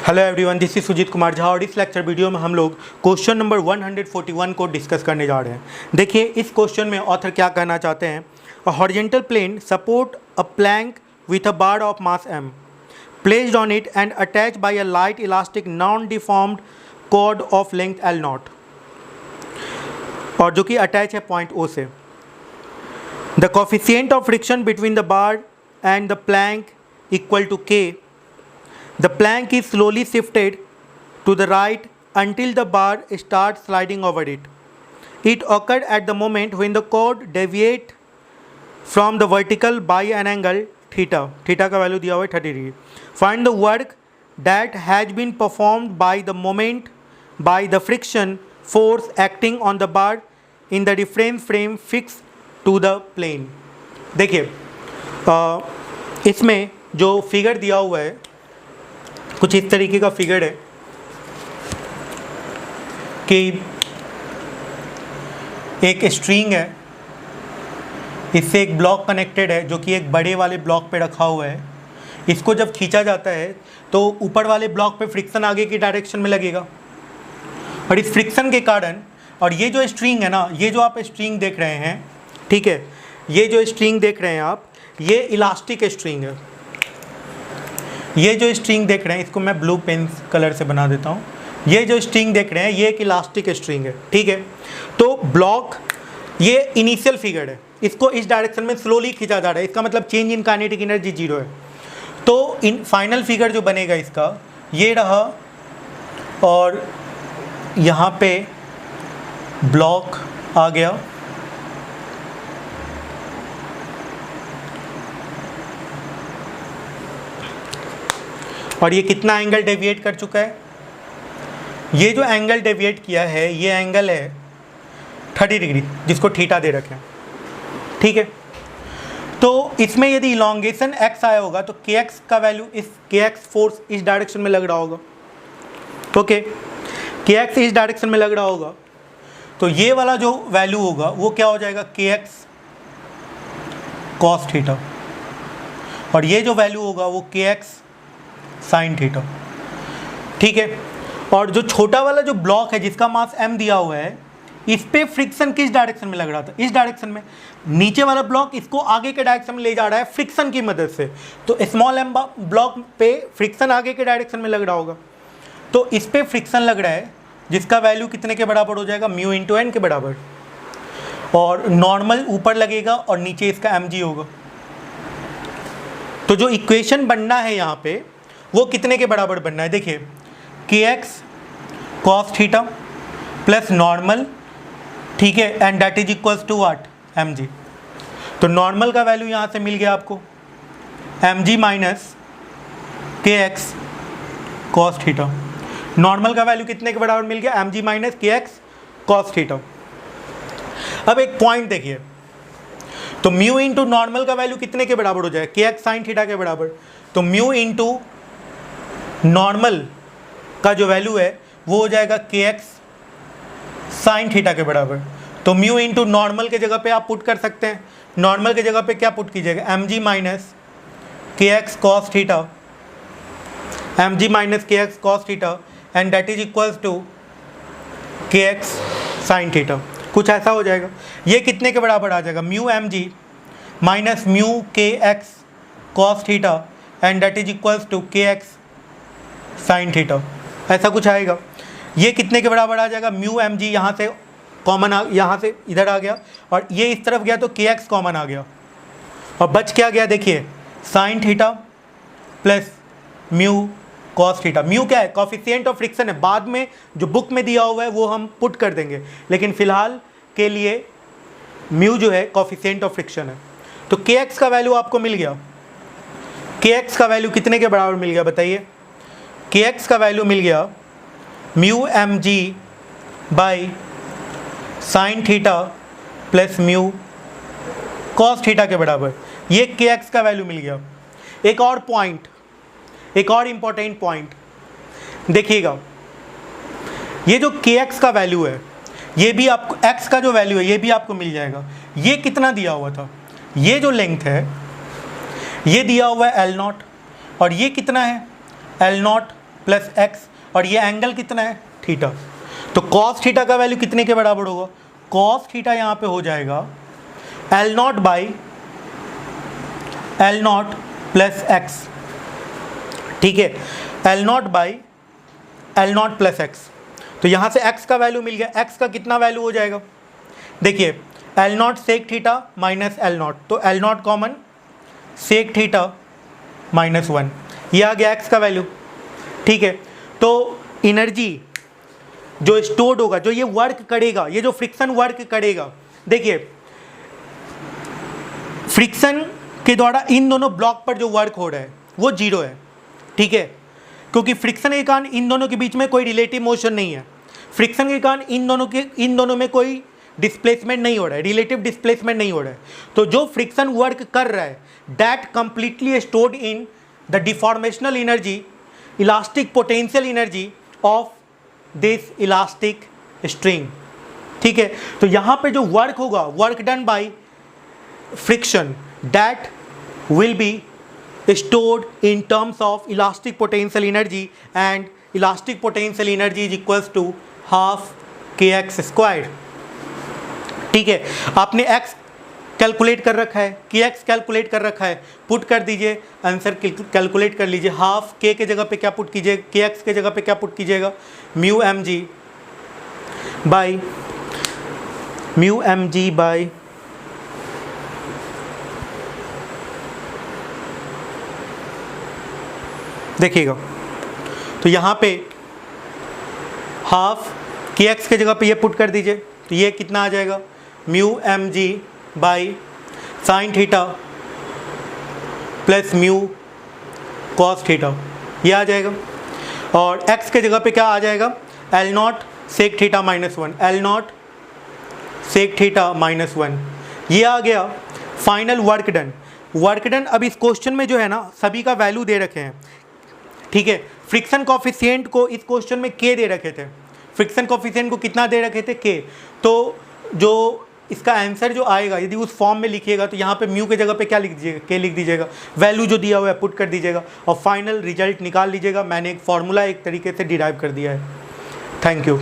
Hello everyone, this is Sujeet Kumar Jha और इस lecture video में हम लोग क्वेश्चन नंबर 141 को डिस्कस करने जा रहे हैं। देखिए इस क्वेश्चन में ऑथर क्या कहना चाहते हैं। A horizontal plane support a plank with a bar of mass m placed on it and attach by a light elastic non deformed cord of length L0 और जो कि अटैच है पॉइंट O से। The coefficient of friction between the bar and the plank equal to K. The plank is slowly shifted to the right until the bar starts sliding over it. It occurred at the moment when the cord deviates from the vertical by an angle theta. Theta का value दिया हुआ है 30 degree. Find the work that has been performed by the moment by the friction force acting on the bar in the reference frame fixed to the plane. देखिए इसमें जो figure दिया हुआ है कुछ इस तरीके का फिगर है कि एक स्ट्रिंग है, इससे एक ब्लॉक कनेक्टेड है जो कि एक बड़े वाले ब्लॉक पे रखा हुआ है। इसको जब खींचा जाता है तो ऊपर वाले ब्लॉक पे फ्रिक्शन आगे की डायरेक्शन में लगेगा और इस फ्रिक्शन के कारण, और ये जो स्ट्रिंग है ना, ये जो आप स्ट्रिंग देख रहे हैं, ठीक है, ये जो स्ट्रिंग देख रहे हैं आप, ये इलास्टिक स्ट्रिंग है। ये जो स्ट्रिंग देख रहे हैं इसको मैं ब्लू पेन कलर से बना देता हूँ। ये जो स्ट्रिंग देख रहे हैं ये एक इलास्टिक स्ट्रिंग है, ठीक है। तो ब्लॉक, ये इनिशियल फिगर है, इसको इस डायरेक्शन में स्लोली खींचा जा रहा है, इसका मतलब चेंज इन काइनेटिक एनर्जी 0 है। तो इन फाइनल फिगर जो बनेगा इसका ये रहा और यहाँ पे ब्लॉक आ गया और ये कितना एंगल डेविएट कर चुका है। ये जो एंगल डेविएट किया है ये एंगल है 30 डिग्री जिसको थीटा दे रखे हैं, ठीक है। तो इसमें यदि इलॉन्गेशन x आया होगा तो kx का वैल्यू, इस kx फोर्स इस डायरेक्शन में लग रहा होगा, ओके, kx इस डायरेक्शन में लग रहा होगा तो ये वाला जो वैल्यू होगा वो क्या हो जाएगा, kx cos थीटा, और ये जो वैल्यू होगा वो kx साइन थीटा, ठीक है। और जो छोटा वाला जो ब्लॉक है जिसका मास m दिया हुआ है, इस पे फ्रिक्शन किस डायरेक्शन में लग रहा था, इस डायरेक्शन में। नीचे वाला ब्लॉक इसको आगे के डायरेक्शन में ले जा रहा है फ्रिक्शन की मदद से, तो स्मॉल m ब्लॉक पे फ्रिक्शन आगे के डायरेक्शन में लग रहा होगा। तो इस पे फ्रिक्शन लग रहा है जिसका वैल्यू कितने के बराबर हो जाएगा, म्यू इंटू एन के बराबर, और नॉर्मल ऊपर लगेगा और नीचे इसका mg होगा। तो जो इक्वेशन बनना है यहाँ पे वो कितने के बराबर बनना है, देखिए kx cos theta plus normal, ठीक है, and that is equals to what, mg। तो नॉर्मल का वैल्यू यहाँ से मिल गया आपको mg minus kx cos theta. Normal का वैल्यू कितने के बराबर मिल गया, mg minus kx cos theta. अब एक पॉइंट देखिए, तो म्यू इंटू नॉर्मल का वैल्यू कितने के बराबर हो जाएगा, kx साइन थीटा के बराबर। तो म्यू इंटू नॉर्मल का जो वैल्यू है वो हो जाएगा kx साइन थीटा के बराबर। तो म्यू इंटू नॉर्मल के जगह पे आप पुट कर सकते हैं, नॉर्मल के जगह पे क्या पुट कीजिएगा, mg minus kx cos theta, mg minus kx cos theta and that is equals to kx sine theta, कुछ ऐसा हो जाएगा। ये कितने के बराबर आ जाएगा, mu mg minus mu kx cos theta and that is equals to kx sine theta, ऐसा कुछ आएगा। ये कितने के बराबर आ जाएगा, म्यू mg यहाँ से कॉमन यहाँ से इधर आ गया और ये इस तरफ गया तो kx कॉमन आ गया और बच क्या गया, देखिए sign theta plus mu cos theta. Mu क्या है, कॉफिशिएंट ऑफ फ्रिक्शन है, बाद में जो बुक में दिया हुआ है वो हम पुट कर देंगे, लेकिन फिलहाल के लिए म्यू जो है कॉफिशिएंट ऑफ फ्रिक्शन है। तो kx का वैल्यू आपको मिल गया, kx का वैल्यू कितने के बराबर मिल गया बताइए, kx का वैल्यू मिल गया mu mg by sine theta plus mu cos theta के बराबर। ये kx का वैल्यू मिल गया। एक और पॉइंट, एक और इम्पॉर्टेंट पॉइंट देखिएगा, ये जो kx का वैल्यू है ये भी आपको, x का जो वैल्यू है ये भी आपको मिल जाएगा। ये कितना दिया हुआ था, ये जो लेंथ है ये दिया हुआ है L0 और ये कितना है L0 प्लस एक्स, और ये एंगल कितना है थीटा। तो कॉस थीटा का वैल्यू कितने के बराबर होगा, कॉस थीटा यहाँ पे हो जाएगा L not by L not plus x, ठीक है, L not by L not plus x. तो यहाँ से x का वैल्यू मिल गया, x का कितना वैल्यू हो जाएगा, देखिए L naught sec theta minus L naught, तो L naught common, sec theta minus 1, ये आ गया x का वैल्यू, ठीक है। तो एनर्जी जो स्टोर्ड होगा, जो ये वर्क करेगा, ये जो फ्रिक्शन वर्क करेगा, देखिए फ्रिक्शन के द्वारा इन दोनों ब्लॉक पर जो वर्क हो रहा है वो जीरो है, ठीक है, क्योंकि फ्रिक्शन के कारण इन दोनों के बीच में कोई रिलेटिव मोशन नहीं है, फ्रिक्शन के कारण इन दोनों में कोई डिस्प्लेसमेंट नहीं हो रहा है, रिलेटिव डिस्प्लेसमेंट नहीं हो रहा है। तो जो फ्रिक्शन वर्क कर रहा है that completely stored in the deformational energy, elastic potential energy of this elastic string, ठीक है। तो यहाँ पे जो वर्क होगा, work done by friction, that will be stored in terms of elastic potential energy, and elastic potential energy is equals to half kx squared, ठीक है। आपने x कैलकुलेट कर रखा है, kx कैलकुलेट कर रखा है, पुट कर दीजिए, आंसर कैलकुलेट कर लीजिए। हाफ k के जगह पे क्या पुट कीजिए, kx के जगह पे क्या पुट कीजिएगा, म्यू एम जी बाई देखिएगा, तो यहाँ पे हाफ के एक्स के जगह पे ये पुट कर दीजिए, तो ये कितना आ जाएगा, mu M G by sine theta plus mu cos theta, ये आ जाएगा। और x के जगह पे क्या आ जाएगा, L naught sec theta minus 1, L naught sec theta minus 1, ये आ गया। फाइनल वर्क डन, अब इस क्वेश्चन में जो है ना सभी का वैल्यू दे रखे हैं, ठीक है। फ्रिक्शन कॉफिशिएंट को इस क्वेश्चन में k दे रखे थे, फ्रिक्शन कॉफिशिएंट को कितना दे रखे थे, k। तो जो इसका आंसर जो आएगा, यदि उस फॉर्म में लिखिएगा तो यहाँ पे म्यू के जगह पे क्या लिख दीजिएगा, k लिख दीजिएगा, वैल्यू जो दिया हुआ है पुट कर दीजिएगा और फाइनल रिजल्ट निकाल लीजिएगा। मैंने एक फार्मूला एक तरीके से डिराइव कर दिया है। Thank you.